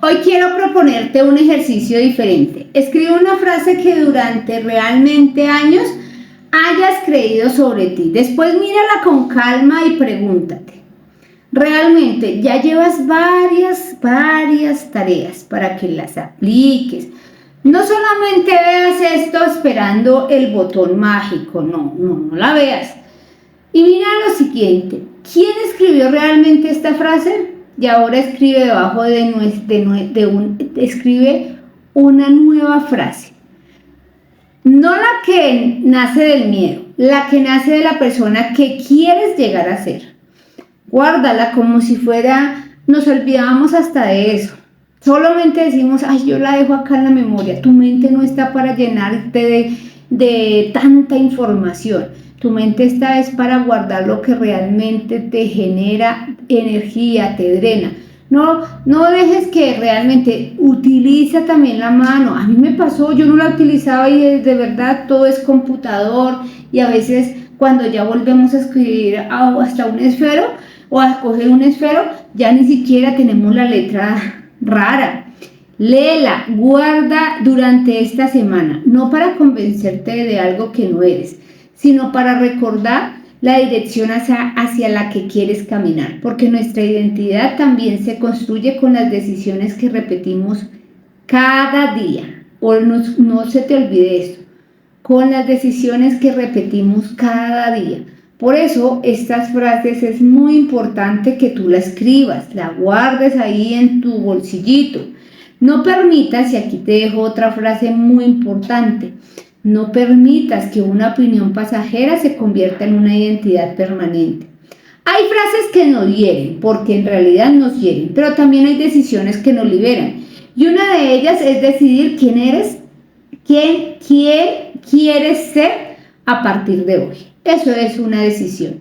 Hoy quiero proponerte un ejercicio diferente. Escribe una frase que durante realmente años hayas creído sobre ti. Después mírala con calma y pregúntate. Realmente ya llevas varias tareas para que las apliques. No solamente veas esto esperando el botón mágico, no la veas. Y mira lo siguiente, ¿quién escribió realmente esta frase? Y ahora escribe debajo escribe una nueva frase. No la que nace del miedo, la que nace de la persona que quieres llegar a ser. Guárdala como si fuera, nos olvidábamos hasta de eso. Solamente decimos, ay, yo la dejo acá en la memoria. Tu mente no está para llenarte de tanta información. Tu mente está es para guardar lo que realmente te genera energía, te drena. No dejes que realmente utiliza también la mano. A mí me pasó, yo no la utilizaba y de verdad todo es computador y a veces cuando ya volvemos a escribir hasta un esfero o a coger un esfero, ya ni siquiera tenemos la letra rara. Léela, guarda durante esta semana, no para convencerte de algo que no eres, sino para recordar la dirección hacia la que quieres caminar, porque nuestra identidad también se construye con las decisiones que repetimos cada día. No se te olvide esto, con las decisiones que repetimos cada día. Por eso estas frases es muy importante que tú las escribas, la guardes ahí en tu bolsillito. No permitas, y aquí te dejo otra frase muy importante, no permitas que una opinión pasajera se convierta en una identidad permanente. Hay frases que nos hieren, porque en realidad nos hieren, pero también hay decisiones que nos liberan. Y una de ellas es decidir quién eres, quién quieres ser a partir de hoy. Eso es una decisión.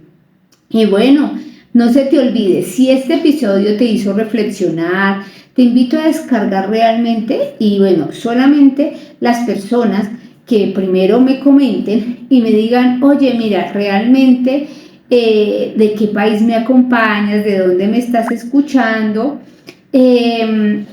Y bueno, no se te olvide, si este episodio te hizo reflexionar, te invito a descargar realmente y bueno, solamente las personas que primero me comenten y me digan, oye, mira, realmente de qué país me acompañas, de dónde me estás escuchando,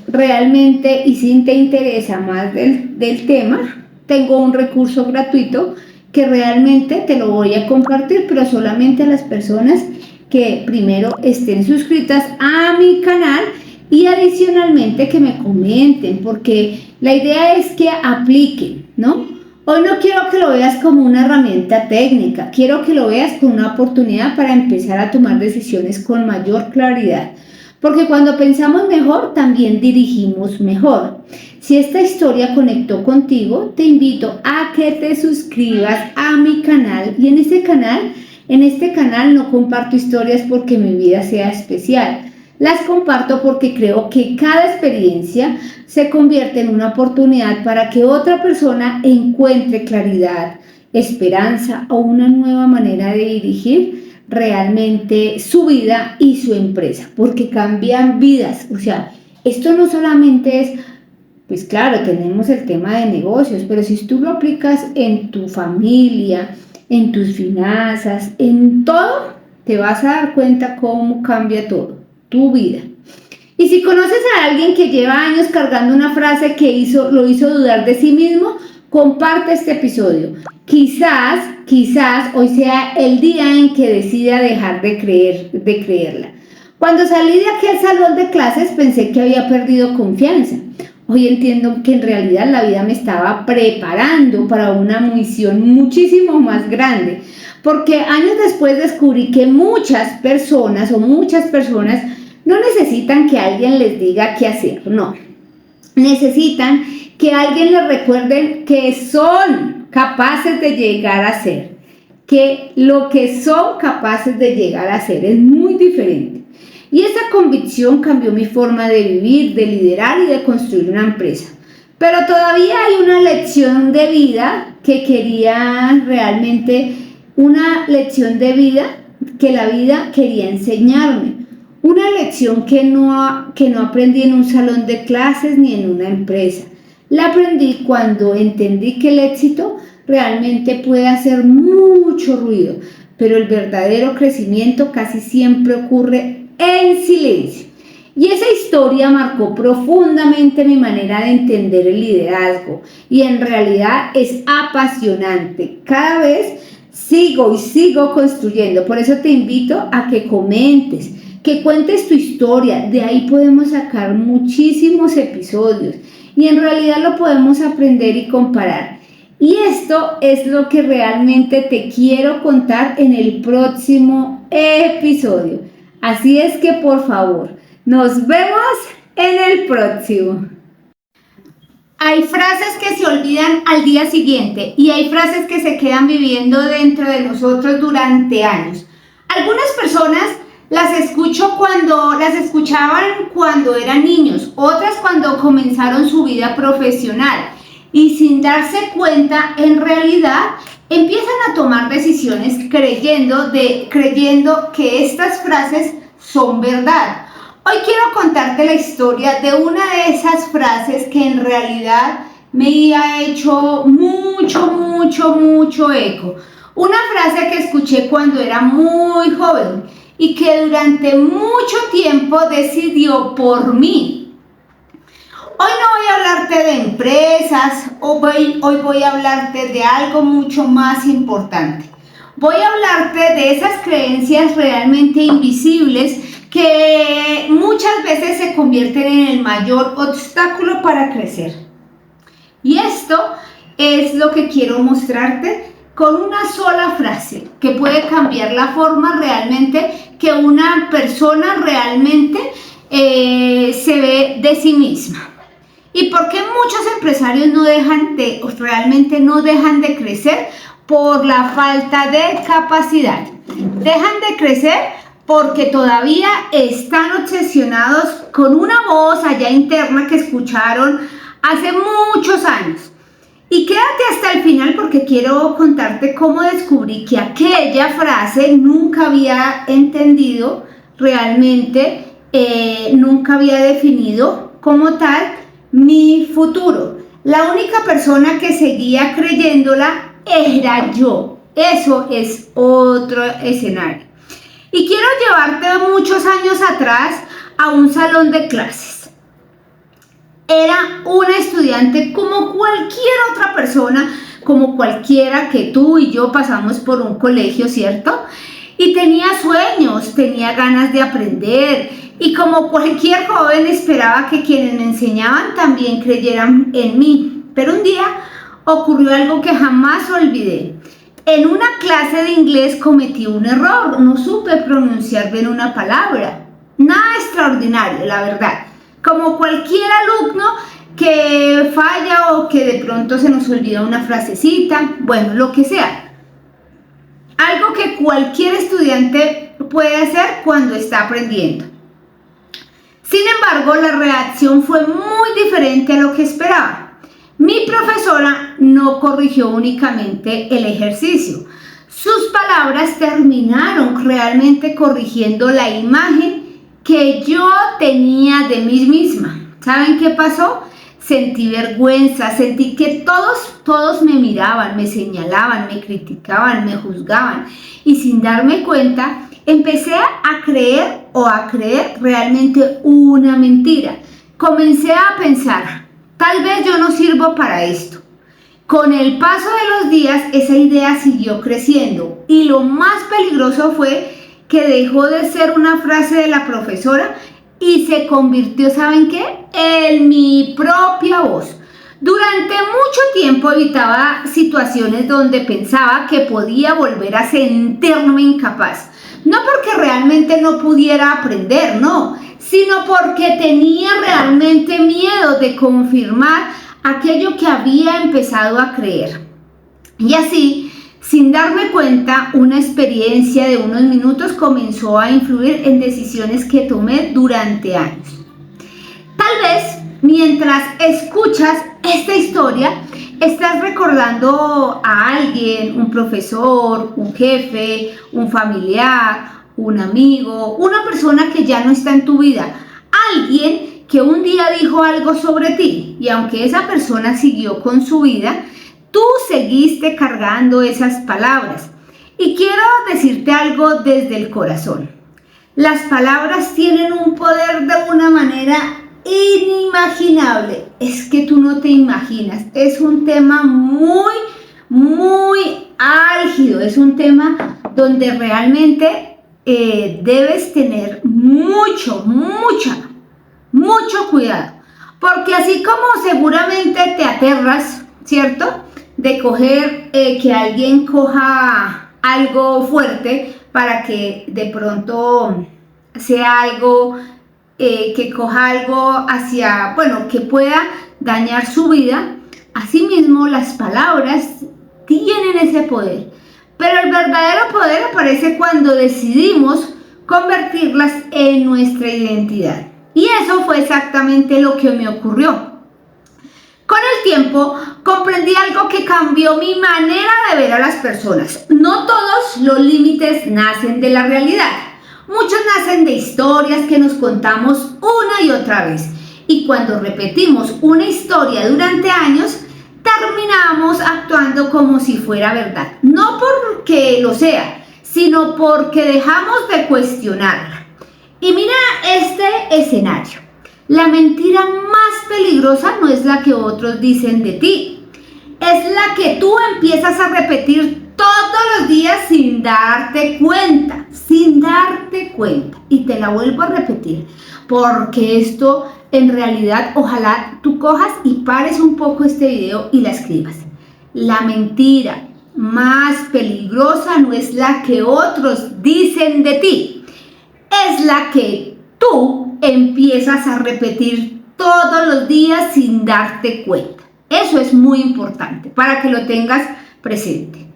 realmente y si te interesa más del tema, tengo un recurso gratuito que realmente te lo voy a compartir, pero solamente a las personas que primero estén suscritas a mi canal y adicionalmente que me comenten, porque la idea es que apliquen, ¿no? Hoy no quiero que lo veas como una herramienta técnica, quiero que lo veas como una oportunidad para empezar a tomar decisiones con mayor claridad, porque cuando pensamos mejor también dirigimos mejor. Si esta historia conectó contigo, te invito a que te suscribas a mi canal y en este canal no comparto historias porque mi vida sea especial. Las comparto porque creo que cada experiencia se convierte en una oportunidad para que otra persona encuentre claridad, esperanza o una nueva manera de dirigir realmente su vida y su empresa, porque cambian vidas. O sea, esto no solamente es, pues claro, tenemos el tema de negocios, pero si tú lo aplicas en tu familia, en tus finanzas, en todo, te vas a dar cuenta cómo cambia todo, tu vida. Y si conoces a alguien que lleva años cargando una frase que lo hizo dudar de sí mismo, comparte este episodio. Quizás hoy sea el día en que decida dejar de creerla. Cuando salí de aquel salón de clases pensé que había perdido confianza. Hoy entiendo que en realidad la vida me estaba preparando para una misión muchísimo más grande, porque años después descubrí que muchas personas no necesitan que alguien les diga qué hacer, no. Necesitan que alguien les recuerde que son capaces de llegar a ser, que lo que son capaces de llegar a ser es muy diferente. Y esa convicción cambió mi forma de vivir, de liderar y de construir una empresa. Pero todavía hay una lección de vida que quería realmente, una lección de vida que la vida quería enseñarme. Una lección que no aprendí en un salón de clases ni en una empresa. La aprendí cuando entendí que el éxito realmente puede hacer mucho ruido, pero el verdadero crecimiento casi siempre ocurre en silencio. Y esa historia marcó profundamente mi manera de entender el liderazgo y en realidad es apasionante. Cada vez sigo construyendo. Por eso te invito a que comentes, que cuentes tu historia. De ahí podemos sacar muchísimos episodios y en realidad lo podemos aprender y comparar. Y esto es lo que realmente te quiero contar en el próximo episodio. Así es que por favor, nos vemos en el próximo. Hay frases que se olvidan al día siguiente y hay frases que se quedan viviendo dentro de nosotros durante años. Algunas personas las escuchaban cuando eran niños, otras cuando comenzaron su vida profesional y sin darse cuenta, en realidad empiezan a tomar decisiones creyendo que estas frases son verdad. Hoy quiero contarte la historia de una de esas frases que en realidad me ha hecho mucho eco. Una frase que escuché cuando era muy joven y que durante mucho tiempo decidió por mí. Hoy no voy a hablarte de empresas, hoy voy a hablarte de algo mucho más importante. Voy a hablarte de esas creencias realmente invisibles que muchas veces se convierten en el mayor obstáculo para crecer. Y esto es lo que quiero mostrarte con una sola frase que puede cambiar la forma realmente que una persona realmente se ve de sí misma. ¿Y por qué muchos empresarios realmente no dejan de crecer? Por la falta de capacidad. Dejan de crecer porque todavía están obsesionados con una voz allá interna que escucharon hace muchos años. Y quédate hasta el final porque quiero contarte cómo descubrí que aquella frase nunca había entendido realmente, nunca había definido como tal mi futuro. La única persona que seguía creyéndola era yo. Eso es otro escenario. Y quiero llevarte muchos años atrás a un salón de clases. Era una estudiante como cualquier otra persona, como cualquiera que tú y yo pasamos por un colegio, ¿cierto? Y tenía sueños, tenía ganas de aprender y como cualquier joven esperaba que quienes me enseñaban también creyeran en mí. Pero un día ocurrió algo que jamás olvidé. En una clase de inglés cometí un error, no supe pronunciar bien una palabra. Nada extraordinario, la verdad. Como cualquier alumno que falla o que de pronto se nos olvida una frasecita, bueno, lo que sea. Algo que cualquier estudiante puede hacer cuando está aprendiendo. Sin embargo, la reacción fue muy diferente a lo que esperaba. Mi profesora no corrigió únicamente el ejercicio. Sus palabras terminaron realmente corrigiendo la imagen que yo tenía de mí misma. ¿Saben qué pasó? Sentí vergüenza, sentí que todos me miraban, me señalaban, me criticaban, me juzgaban. Y sin darme cuenta, empecé a creer realmente una mentira. Comencé a pensar, tal vez yo no sirvo para esto. Con el paso de los días, esa idea siguió creciendo y lo más peligroso fue que dejó de ser una frase de la profesora y se convirtió, ¿saben qué?, en mi propia voz. Durante mucho tiempo evitaba situaciones donde pensaba que podía volver a sentirme incapaz. No porque realmente no pudiera aprender, no, sino porque tenía realmente miedo de confirmar aquello que había empezado a creer. Y así, sin darme cuenta, una experiencia de unos minutos comenzó a influir en decisiones que tomé durante años. Tal vez, mientras escuchas esta historia, estás recordando a alguien, un profesor, un jefe, un familiar, un amigo, una persona que ya no está en tu vida, alguien que un día dijo algo sobre ti y aunque esa persona siguió con su vida, tú seguiste cargando esas palabras. Y quiero decirte algo desde el corazón. Las palabras tienen un poder de una manera inimaginable. Es que tú no te imaginas. Es un tema muy, muy álgido. Es un tema donde realmente debes tener mucho cuidado. Porque así como seguramente te aterras, ¿cierto? De coger, que alguien coja algo fuerte para que de pronto sea algo, que coja algo hacia, bueno, que pueda dañar su vida. Asimismo, las palabras tienen ese poder. Pero el verdadero poder aparece cuando decidimos convertirlas en nuestra identidad. Y eso fue exactamente lo que me ocurrió. Con el tiempo comprendí algo que cambió mi manera de ver a las personas. No todos los límites nacen de la realidad. Muchos nacen de historias que nos contamos una y otra vez. Y cuando repetimos una historia durante años, terminamos actuando como si fuera verdad. No porque lo sea, sino porque dejamos de cuestionarla. Y mira este escenario. La mentira más peligrosa no es la que otros dicen de ti, es la que tú empiezas a repetir todos los días sin darte cuenta. Y te la vuelvo a repetir, porque esto en realidad, ojalá tú cojas y pares un poco este video y la escribas. La mentira más peligrosa no es la que otros dicen de ti, es la que tú empiezas a repetir todos los días sin darte cuenta. Eso es muy importante para que lo tengas presente.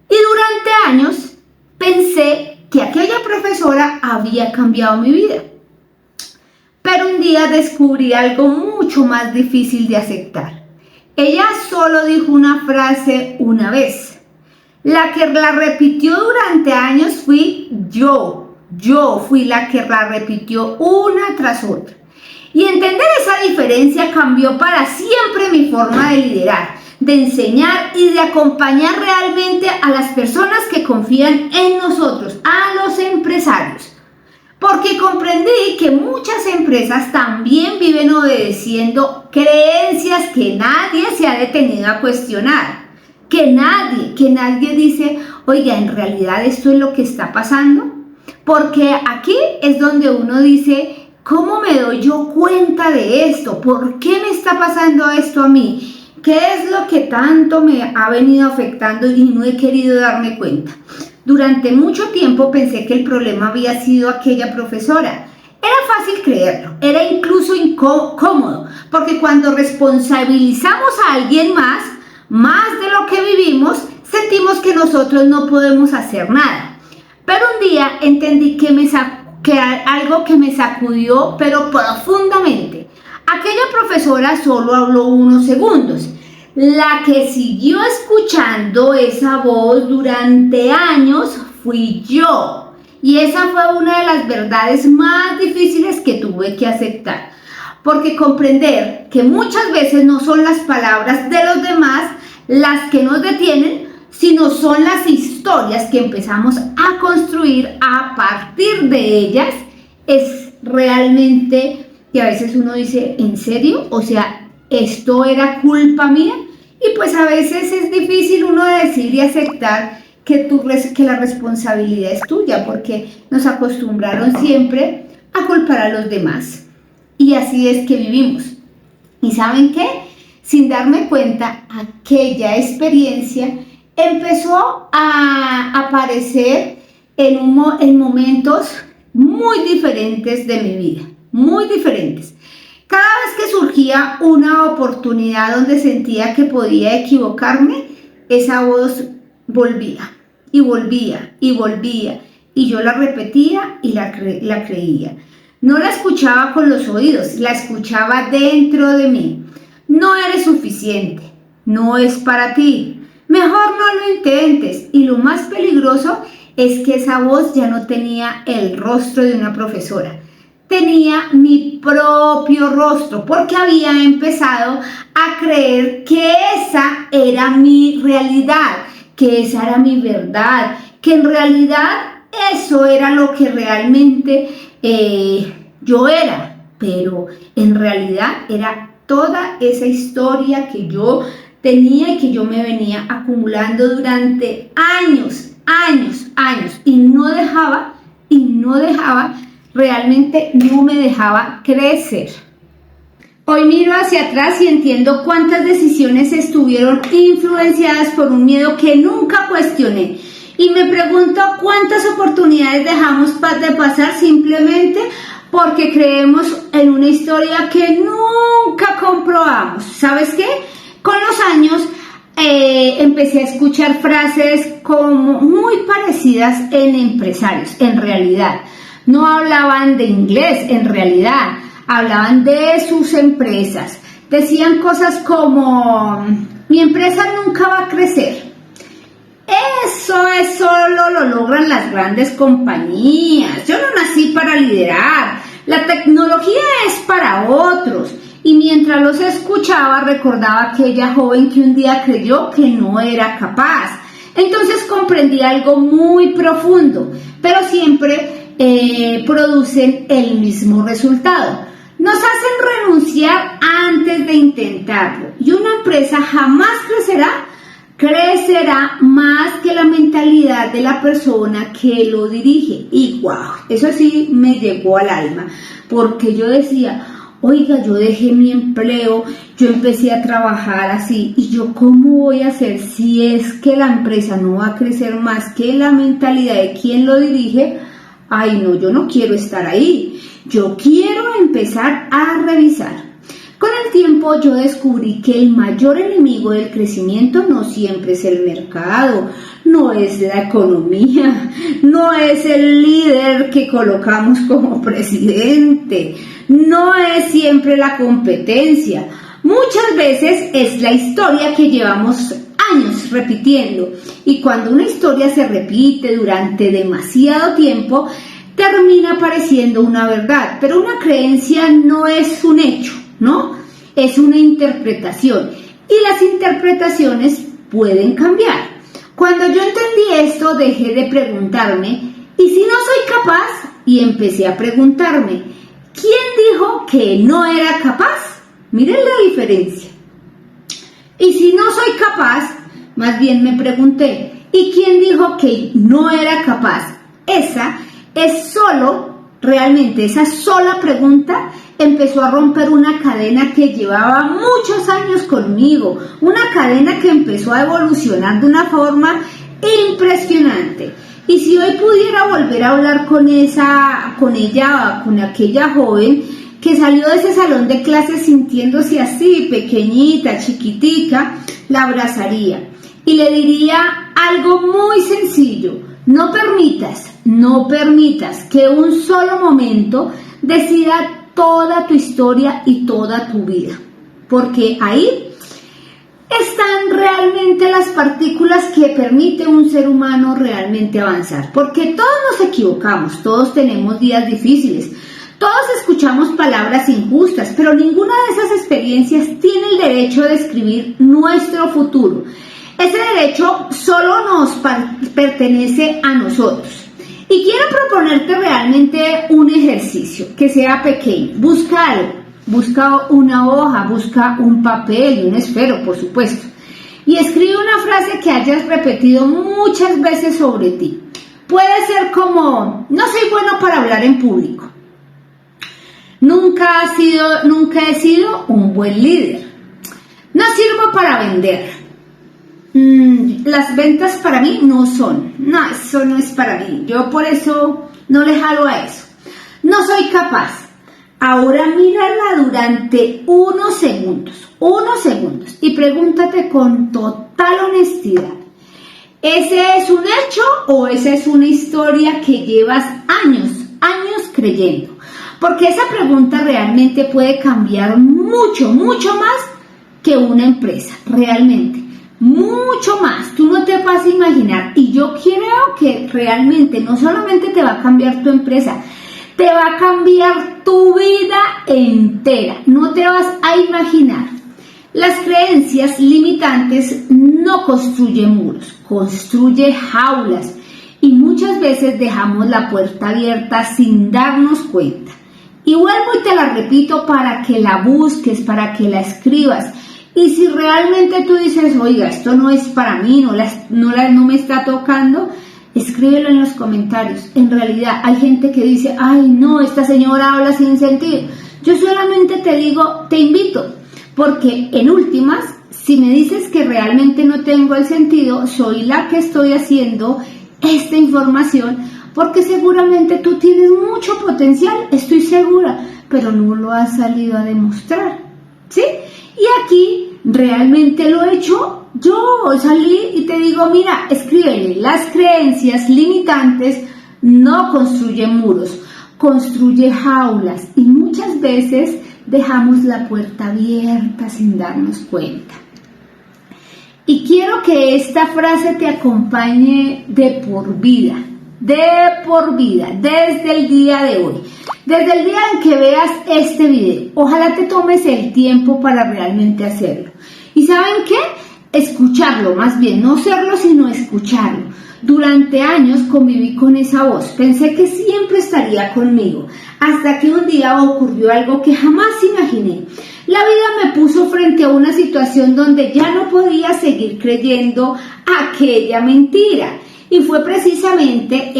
Y durante años pensé que aquella profesora había cambiado mi vida. Pero un día descubrí algo mucho más difícil de aceptar. Ella solo dijo una frase una vez. La que la repitió durante años fui yo. Yo fui la que la repitió una tras otra. Y entender esa diferencia cambió para siempre mi forma de liderar, de enseñar y de acompañar realmente a las personas que confían en nosotros, a los empresarios. Porque comprendí que muchas empresas también viven obedeciendo creencias que nadie se ha detenido a cuestionar. Que nadie dice, oiga, en realidad esto es lo que está pasando. Porque aquí es donde uno dice, ¿cómo me doy yo cuenta de esto? ¿Por qué me está pasando esto a mí? ¿Qué es lo que tanto me ha venido afectando y no he querido darme cuenta? Durante mucho tiempo pensé que el problema había sido aquella profesora. Era fácil creerlo, era incluso incómodo, porque cuando responsabilizamos a alguien más de lo que vivimos, sentimos que nosotros no podemos hacer nada. Pero un día entendí que algo que me sacudió, pero profundamente. Aquella profesora solo habló unos segundos. La que siguió escuchando esa voz durante años fui yo. Y esa fue una de las verdades más difíciles que tuve que aceptar. Porque comprender que muchas veces no son las palabras de los demás las que nos detienen, sino son las historias que empezamos a construir a partir de ellas, es realmente que a veces uno dice, ¿en serio? O sea, ¿esto era culpa mía? Y pues a veces es difícil uno decir y aceptar que la responsabilidad es tuya, porque nos acostumbraron siempre a culpar a los demás. Y así es que vivimos. ¿Y saben qué? Sin darme cuenta, aquella experiencia empezó a aparecer en momentos muy diferentes de mi vida, muy diferentes. Cada vez que surgía una oportunidad donde sentía que podía equivocarme, esa voz volvía y volvía y volvía, y yo la repetía y la creía. No la escuchaba con los oídos, la escuchaba dentro de mí. No eres suficiente, no es para ti, mejor no lo intentes. Y lo más peligroso es que esa voz ya no tenía el rostro de una profesora, tenía mi propio rostro, porque había empezado a creer que esa era mi realidad, que esa era mi verdad, que en realidad eso era lo que realmente yo era, pero en realidad era toda esa historia que yo tenía y que yo me venía acumulando durante años, y no dejaba, realmente no me dejaba crecer. Hoy miro hacia atrás y entiendo cuántas decisiones estuvieron influenciadas por un miedo que nunca cuestioné. Y me pregunto cuántas oportunidades dejamos de pasar simplemente porque creemos en una historia que nunca comprobamos. ¿Sabes qué? Con los años empecé a escuchar frases como muy parecidas en empresarios, en realidad. No hablaban de inglés, en realidad. Hablaban de sus empresas. Decían cosas como, mi empresa nunca va a crecer. Eso solo lo logran las grandes compañías. Yo no nací para liderar. La tecnología es para otros. Y mientras los escuchaba, recordaba a aquella joven que un día creyó que no era capaz. Entonces comprendí algo muy profundo, pero siempre producen el mismo resultado. Nos hacen renunciar antes de intentarlo. Y una empresa jamás crecerá más que la mentalidad de la persona que lo dirige. Y wow, eso sí me llegó al alma, porque yo decía, oiga, yo dejé mi empleo, yo empecé a trabajar así, y yo ¿cómo voy a hacer si es que la empresa no va a crecer más que la mentalidad de quien lo dirige? Ay no, yo no quiero estar ahí, yo quiero empezar a revisar. Con el tiempo yo descubrí que el mayor enemigo del crecimiento no siempre es el mercado, no es la economía, no es el líder que colocamos como presidente, no es siempre la competencia. Muchas veces es la historia que llevamos años repitiendo, y cuando una historia se repite durante demasiado tiempo, termina pareciendo una verdad, pero una creencia no es un hecho, ¿no? Es una interpretación, y las interpretaciones pueden cambiar. Cuando yo entendí esto, dejé de preguntarme, ¿y si no soy capaz? Y empecé a preguntarme, ¿quién dijo que no era capaz? Miren la diferencia. Y si no soy capaz, más bien me pregunté, ¿y quién dijo que no era capaz? Esa sola pregunta empezó a romper una cadena que llevaba muchos años conmigo, una cadena que empezó a evolucionar de una forma impresionante. Y si hoy pudiera volver a hablar con aquella joven que salió de ese salón de clases sintiéndose así, pequeñita, chiquitica, la abrazaría y le diría algo muy sencillo: no permitas que un solo momento decida toda tu historia y toda tu vida, porque ahí están realmente las partículas que permiten a un ser humano realmente avanzar, porque todos nos equivocamos, todos tenemos días difíciles, todos escuchamos palabras injustas, pero ninguna de esas experiencias tiene el derecho de escribir nuestro futuro. Ese derecho solo nos pertenece a nosotros. Y quiero proponerte realmente un ejercicio que sea pequeño. Busca algo, busca una hoja, busca un papel y un esfero, por supuesto, y escribe una frase que hayas repetido muchas veces sobre ti. Puede ser como: no soy bueno para hablar en público. Nunca he sido un buen líder. No sirvo para vender. Las ventas para mí no son. No, eso no es para mí. Yo por eso no le jalo a eso. No soy capaz. Ahora mírala durante unos segundos, y pregúntate con total honestidad: ¿ese es un hecho o esa es una historia que llevas años creyendo? Porque esa pregunta realmente puede cambiar mucho más que una empresa, realmente. Mucho más, tú no te vas a imaginar. Y yo creo que realmente no solamente te va a cambiar tu empresa, te va a cambiar tu vida entera. No te vas a imaginar. Las creencias limitantes no construyen muros, construye jaulas. y muchas veces dejamos la puerta abierta sin darnos cuenta. Y vuelvo y te la repito para que la busques, para que la escribas. Y si realmente tú dices, oiga, esto no es para mí, no me está tocando, escríbelo en los comentarios. En realidad hay gente que dice, ay no, esta señora habla sin sentido. Yo solamente te digo, te invito, porque en últimas, si me dices que realmente no tengo el sentido, soy la que estoy haciendo esta información, porque seguramente tú tienes mucho potencial, estoy segura, pero no lo has salido a demostrar, ¿sí? Y aquí realmente lo he hecho yo, salí y te digo, mira, escríbele, las creencias limitantes no construyen muros, construye jaulas, y muchas veces dejamos la puerta abierta sin darnos cuenta. Y quiero que esta frase te acompañe de por vida, desde el día de hoy, desde el día en que veas este video. Ojalá te tomes el tiempo para realmente hacerlo. ¿Y saben qué? Escucharlo, más bien, no serlo, sino escucharlo. Durante años conviví con esa voz, pensé que siempre estaría conmigo, hasta que un día ocurrió algo que jamás imaginé. La vida me puso frente a una situación donde ya no podía seguir creyendo aquella mentira. Y fue precisamente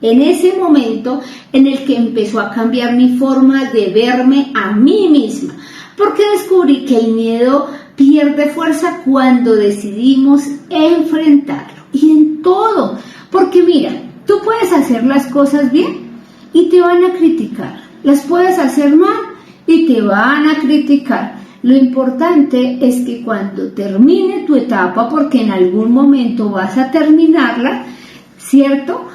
en ese momento en el que empezó a cambiar mi forma de verme a mí misma, porque descubrí que el miedo pierde fuerza cuando decidimos enfrentarlo. Y en todo, porque mira, tú puedes hacer las cosas bien y te van a criticar, las puedes hacer mal y te van a criticar. Lo importante es que cuando termine tu etapa, porque en algún momento vas a terminarla, ¿cierto?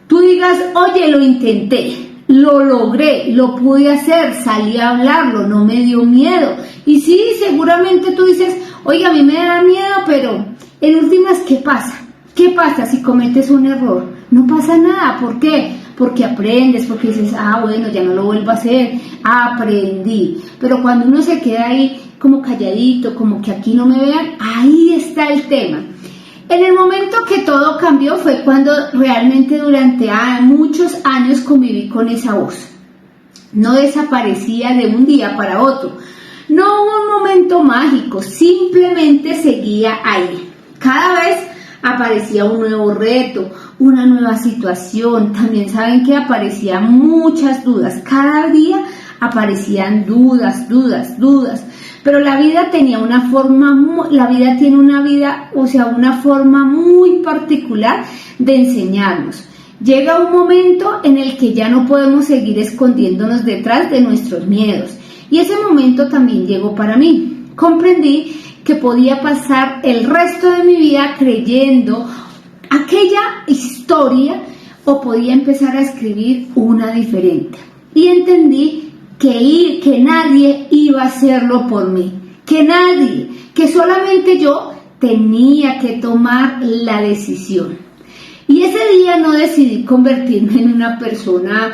Tú digas, oye, lo intenté, lo logré, lo pude hacer, salí a hablarlo, no me dio miedo. Y sí, seguramente tú dices, oye, a mí me da miedo, pero en últimas, ¿qué pasa? ¿Qué pasa si cometes un error? No pasa nada, ¿por qué? Porque aprendes, porque dices, bueno, ya no lo vuelvo a hacer, aprendí. Pero cuando uno se queda ahí como calladito, como que aquí no me vean, ahí está el tema. En el momento que todo cambió fue cuando realmente durante muchos años conviví con esa voz. No desaparecía de un día para otro. No hubo un momento mágico, simplemente seguía ahí. Cada vez aparecía un nuevo reto, una nueva situación. También saben que aparecían muchas dudas. Cada día aparecían dudas. Pero la vida tenía una forma, una forma muy particular de enseñarnos. Llega un momento en el que ya no podemos seguir escondiéndonos detrás de nuestros miedos. Y ese momento también llegó para mí. Comprendí que podía pasar el resto de mi vida creyendo aquella historia o podía empezar a escribir una diferente. Y entendí que nadie iba a hacerlo por mí, que solamente yo tenía que tomar la decisión. Y ese día no decidí convertirme en una persona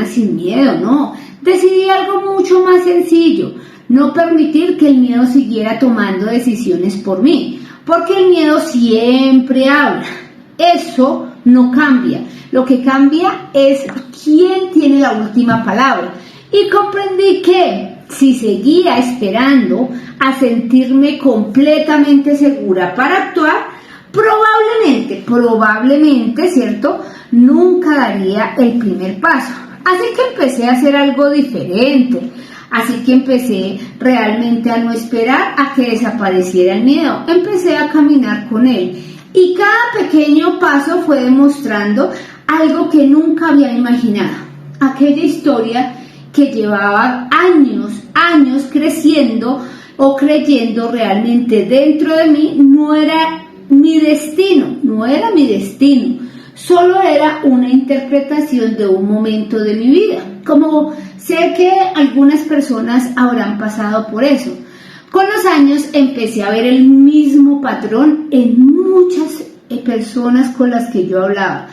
sin miedo, no. Decidí algo mucho más sencillo, no permitir que el miedo siguiera tomando decisiones por mí, porque el miedo siempre habla. Eso no cambia. Lo que cambia es quién tiene la última palabra. Y comprendí que si seguía esperando a sentirme completamente segura para actuar, probablemente, ¿cierto?, nunca daría el primer paso. Así que empecé a hacer algo diferente. Así que empecé realmente a no esperar a que desapareciera el miedo. Empecé a caminar con él. Y cada pequeño paso fue demostrando algo que nunca había imaginado. Aquella historia que llevaba años creciendo o creyendo realmente dentro de mí no era mi destino, solo era una interpretación de un momento de mi vida. Como sé que algunas personas habrán pasado por eso. Con los años empecé a ver el mismo patrón en muchas personas con las que yo hablaba.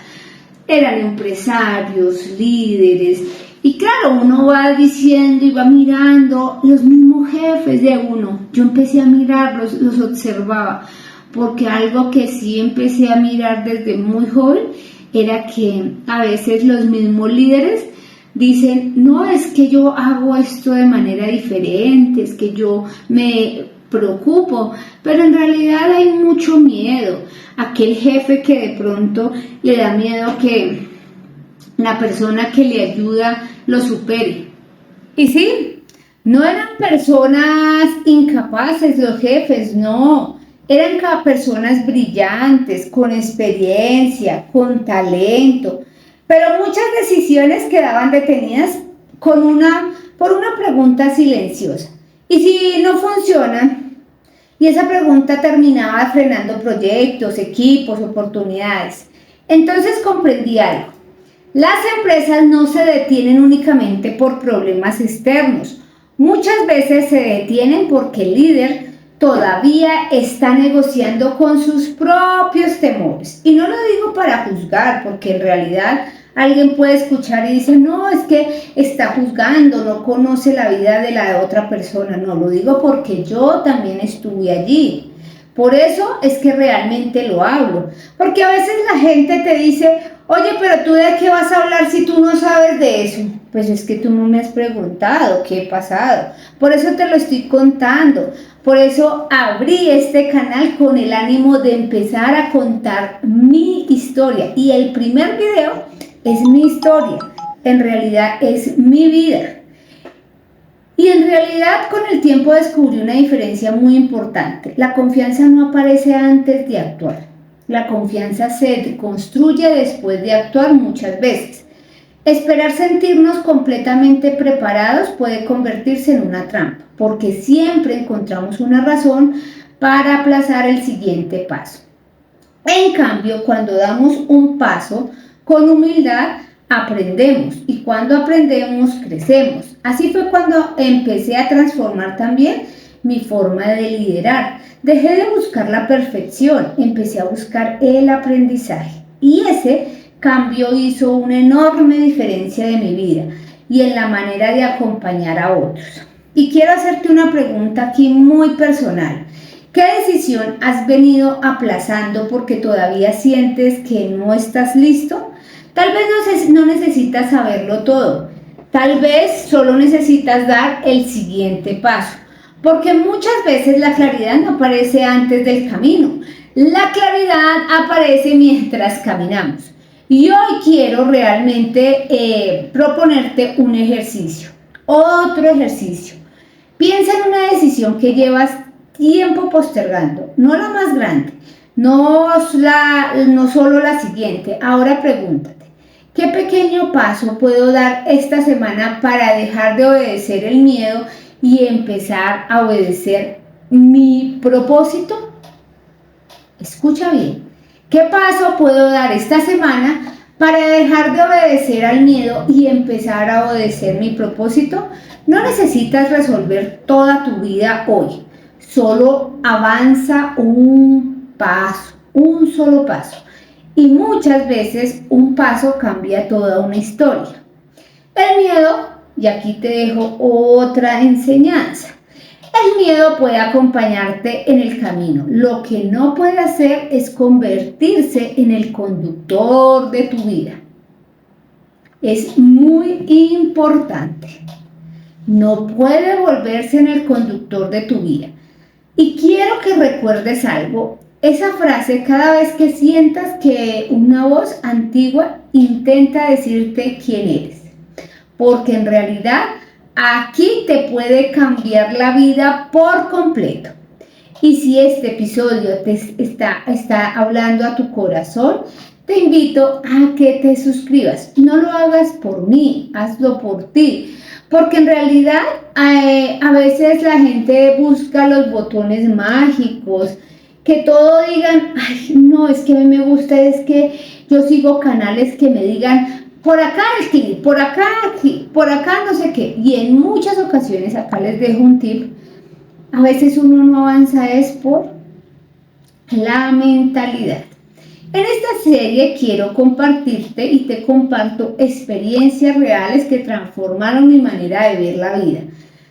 Eran empresarios, líderes, y claro, uno va diciendo y va mirando los mismos jefes de uno. Yo empecé a mirarlos, los observaba. porque algo que sí empecé a mirar desde muy joven era que a veces los mismos líderes dicen, no, es que yo hago esto de manera diferente, es que yo me preocupo, pero en realidad hay mucho miedo. Aquel jefe que de pronto le da miedo que la persona que le ayuda lo supere. Y sí, no eran personas incapaces los jefes, no, eran personas brillantes, con experiencia, con talento, pero muchas decisiones quedaban detenidas por una pregunta silenciosa. ¿Y si no funciona? Y esa pregunta terminaba frenando proyectos, equipos, oportunidades. Entonces comprendí algo. Las empresas no se detienen únicamente por problemas externos. Muchas veces se detienen porque el líder todavía está negociando con sus propios temores. Y no lo digo para juzgar, porque en realidad alguien puede escuchar y dice, no, es que está juzgando, no conoce la vida de la otra persona. No, lo digo porque yo también estuve allí. Por eso es que realmente lo hablo. Porque a veces la gente te dice, oye, pero tú de qué vas a hablar si tú no sabes de eso. Pues es que tú no me has preguntado qué ha pasado. Por eso te lo estoy contando. Por eso abrí este canal con el ánimo de empezar a contar mi historia. Y el primer video es mi historia. En realidad es mi vida. Y en realidad con el tiempo descubrí una diferencia muy importante. La confianza no aparece antes de actuar. La confianza se construye después de actuar muchas veces. Esperar sentirnos completamente preparados puede convertirse en una trampa, porque siempre encontramos una razón para aplazar el siguiente paso. En cambio, cuando damos un paso con humildad, aprendemos, y cuando aprendemos, crecemos. Así fue cuando empecé a transformar también mi forma de liderar. Dejé de buscar la perfección, empecé a buscar el aprendizaje. Y ese cambio hizo una enorme diferencia de mi vida y en la manera de acompañar a otros. Y quiero hacerte una pregunta aquí muy personal. ¿Qué decisión has venido aplazando porque todavía sientes que no estás listo? Tal vez no necesitas saberlo todo. Tal vez solo necesitas dar el siguiente paso. Porque muchas veces la claridad no aparece antes del camino. La claridad aparece mientras caminamos. Y hoy quiero realmente proponerte un ejercicio. Otro ejercicio. Piensa en una decisión que llevas tiempo postergando, no la más grande, no solo la siguiente. Ahora pregúntate, ¿qué pequeño paso puedo dar esta semana para dejar de obedecer el miedo y empezar a obedecer mi propósito? Escucha bien, ¿qué paso puedo dar esta semana para dejar de obedecer al miedo y empezar a obedecer mi propósito? No necesitas resolver toda tu vida hoy. Solo avanza un paso, un solo paso. Y muchas veces un paso cambia toda una historia. El miedo, y aquí te dejo otra enseñanza. El miedo puede acompañarte en el camino. Lo que no puede hacer es convertirse en el conductor de tu vida. Es muy importante. No puede volverse en el conductor de tu vida. Y quiero que recuerdes algo, esa frase cada vez que sientas que una voz antigua intenta decirte quién eres. Porque en realidad aquí te puede cambiar la vida por completo. Y si este episodio te está hablando a tu corazón, te invito a que te suscribas. No lo hagas por mí, hazlo por ti. Porque en realidad a veces la gente busca los botones mágicos, que todo digan, ay, no, es que a mí me gusta, es que yo sigo canales que me digan, por acá el clic, por acá aquí, por acá no sé qué. Y en muchas ocasiones, acá les dejo un tip, a veces uno no avanza es por la mentalidad. En esta serie quiero compartirte y te comparto experiencias reales que transformaron mi manera de ver la vida,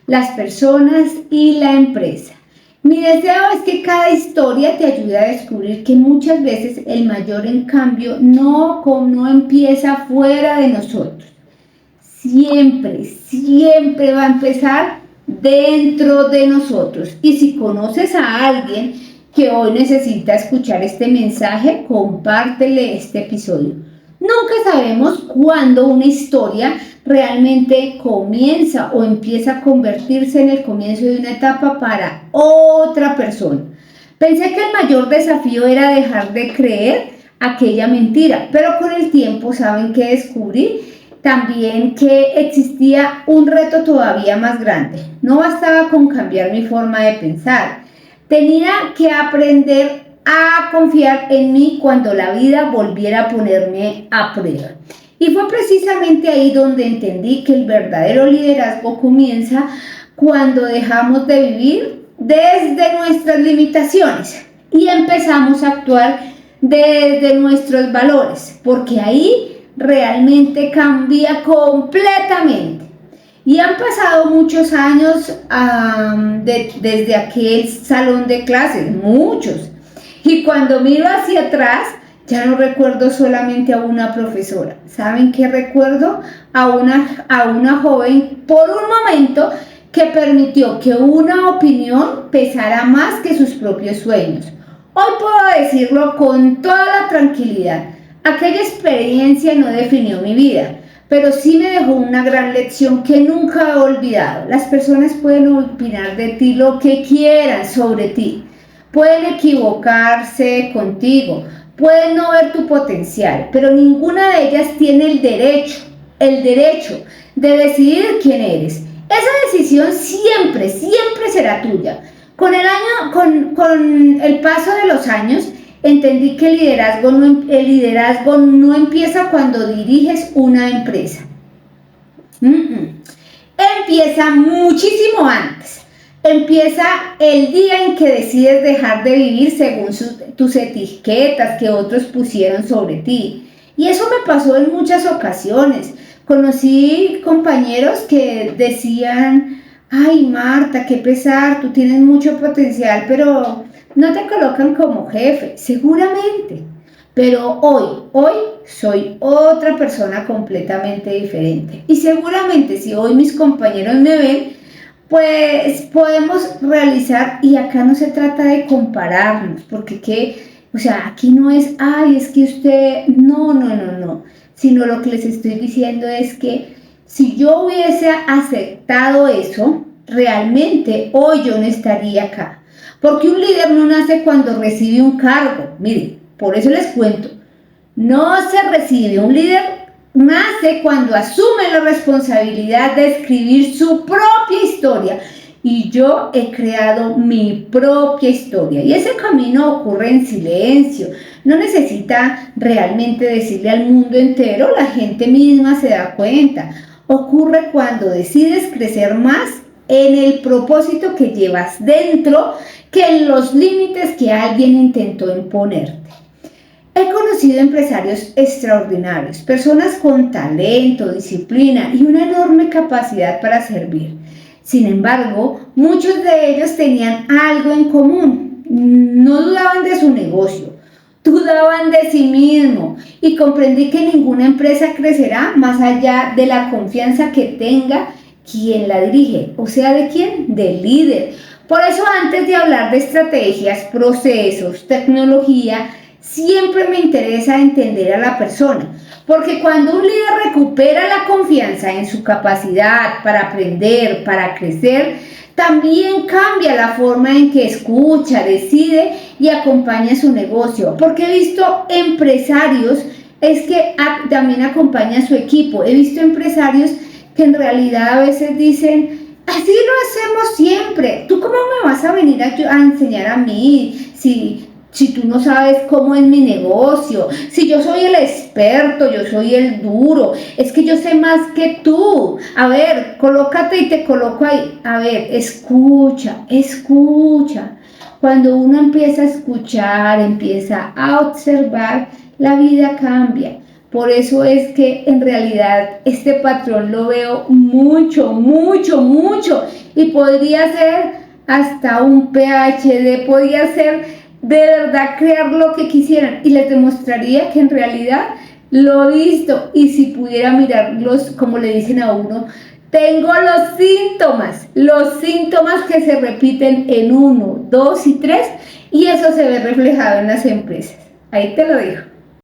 las personas y la empresa. Mi deseo es que cada historia te ayude a descubrir que muchas veces el mayor cambio no empieza fuera de nosotros. Siempre, siempre va a empezar dentro de nosotros. Y si conoces a alguien que hoy necesita escuchar este mensaje, compártele este episodio. Nunca sabemos cuándo una historia realmente comienza o empieza a convertirse en el comienzo de una etapa para otra persona. Pensé que el mayor desafío era dejar de creer aquella mentira, pero con el tiempo, ¿saben qué descubrí? También que existía un reto todavía más grande. No bastaba con cambiar mi forma de pensar. Tenía que aprender a confiar en mí cuando la vida volviera a ponerme a prueba. Y fue precisamente ahí donde entendí que el verdadero liderazgo comienza cuando dejamos de vivir desde nuestras limitaciones y empezamos a actuar desde nuestros valores, porque ahí realmente cambia completamente. Y han pasado muchos años desde aquel salón de clases, muchos. Y cuando miro hacia atrás, ya no recuerdo solamente a una profesora. ¿Saben qué recuerdo? A una joven por un momento que permitió que una opinión pesara más que sus propios sueños. Hoy puedo decirlo con toda la tranquilidad. Aquella experiencia no definió mi vida, pero sí me dejó una gran lección que nunca he olvidado. Las personas pueden opinar de ti lo que quieran sobre ti. Pueden equivocarse contigo, pueden no ver tu potencial, pero ninguna de ellas tiene el derecho de decidir quién eres. Esa decisión siempre, siempre será tuya. Con el paso de los años, entendí que el liderazgo no empieza cuando diriges una empresa. Empieza muchísimo antes. Empieza el día en que decides dejar de vivir según tus etiquetas que otros pusieron sobre ti. Y eso me pasó en muchas ocasiones. Conocí compañeros que decían: ay, Marta, qué pesar, tú tienes mucho potencial, pero no te colocan como jefe, seguramente. Pero hoy soy otra persona completamente diferente. Y seguramente si hoy mis compañeros me ven, pues podemos realizar, y acá no se trata de compararnos, porque aquí no es, ay, es que usted, no, sino lo que les estoy diciendo es que si yo hubiese aceptado eso, realmente hoy yo no estaría acá. Porque un líder no nace cuando recibe un cargo. Miren, por eso les cuento. No se recibe. Un líder nace cuando asume la responsabilidad de escribir su propia historia. Y yo he creado mi propia historia. Y ese camino ocurre en silencio. No necesita realmente decirle al mundo entero. La gente misma se da cuenta. Ocurre cuando decides crecer más en el propósito que llevas dentro que en los límites que alguien intentó imponerte. He conocido empresarios extraordinarios, personas con talento, disciplina y una enorme capacidad para servir. Sin embargo, muchos de ellos tenían algo en común. No dudaban de su negocio, dudaban de sí mismo, y comprendí que ninguna empresa crecerá más allá de la confianza que tenga quien la dirige. O sea, ¿de quién? Del líder. Por eso, antes de hablar de estrategias, procesos, tecnología, siempre me interesa entender a la persona, porque cuando un líder recupera la confianza en su capacidad para aprender, para crecer, también cambia la forma en que escucha, decide y acompaña su negocio. Porque he visto empresarios, es que también acompaña a su equipo. He visto empresarios que en realidad a veces dicen: así lo hacemos siempre. ¿Tú cómo me vas a venir a enseñar a mí si tú no sabes cómo es mi negocio? Si yo soy el experto, yo soy el duro, es que yo sé más que tú. A ver, colócate y te coloco ahí. A ver, escucha. Cuando uno empieza a escuchar, empieza a observar, la vida cambia. Por eso es que en realidad este patrón lo veo mucho, y podría ser hasta un PhD, podía hacer de verdad crear lo que quisieran y les demostraría que en realidad lo he visto. Y si pudiera mirarlos, como le dicen a uno, tengo los síntomas que se repiten en 1, 2 y 3, y eso se ve reflejado en las empresas. Ahí te lo digo.